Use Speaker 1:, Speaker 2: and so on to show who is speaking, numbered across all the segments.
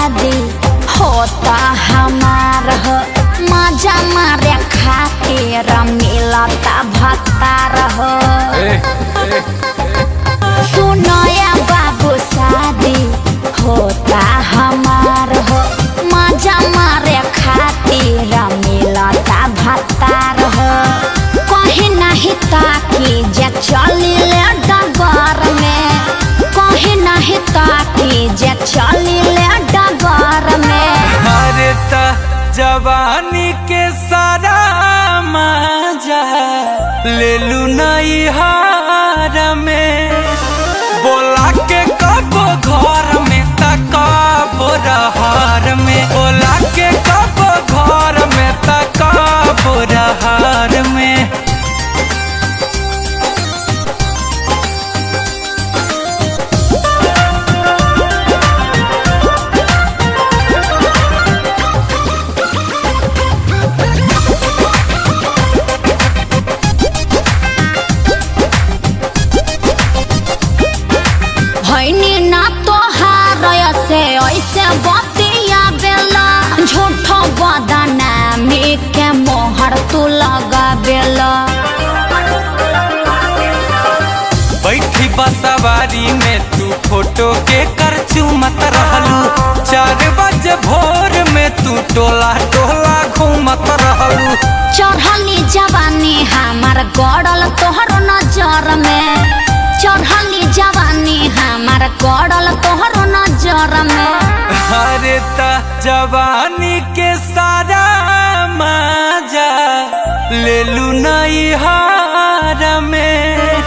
Speaker 1: शादी होता हमार हो, मजा मारे खातिर मिलता भत्तार हो। सुनो या बाबू शादी होता हमार हो, मजा मारे खातिर मिलता भत्तार हो। कहीं नहीं ताकि जे चलिले डगर में, कहीं नहीं ताकि जे चलिले डगर में।
Speaker 2: अरे ता जवानी के सारा मजा ले लू नहीं हार में, बोला के कब घर में ता कब रहार में, बोला के कब घर में ता कब रहार में।
Speaker 1: भैनी ना तोहार से ऐसे बतिया बेला, झूठो बदनामी के मोहर तू लगा बेला।
Speaker 2: बैठी बसवारी में तू फोटो के कर चूमत रहलू, 4 बजे भोर में तू टोला टोला घूमत रहलू।
Speaker 1: चढ़ली जवानी हमार गड़ल तोहर नजर में, चढ़ली जवानी हमार गड़ल तोहर नजर में।
Speaker 2: अरे ता जवानी के सारा मजा ले लू नहीं हार में,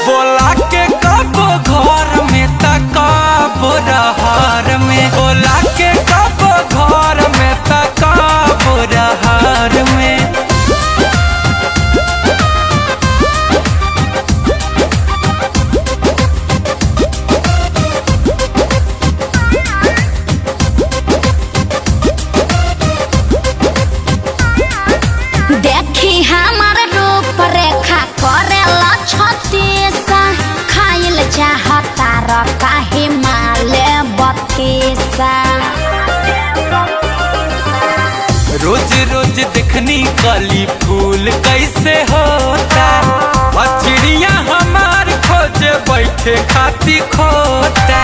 Speaker 2: बोला के कब घर में ता कब रहार में, बोला के कब घर में ता कब रहार में।
Speaker 1: देखी हमार रूप रेखा करेला छत्तीसा, खाइल चाहता रखा हिमालय बत्तीसा।
Speaker 2: रोज रोज देखनी कली फूल कैसे होता, चिड़िया हमार खोज बैठे खाती खोता।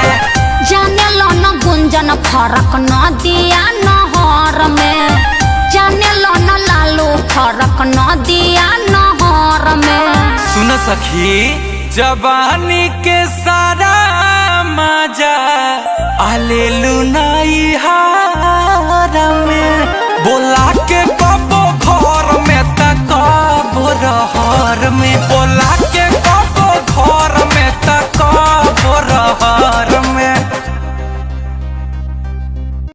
Speaker 1: जाने लो न गुंजन फरक न दिया नहर में, जाने लो न लालू फरक न दिया नहर में।
Speaker 2: सुन सखी जवानी के सारा मजा आलेलू नहीं हार में, बोला के कब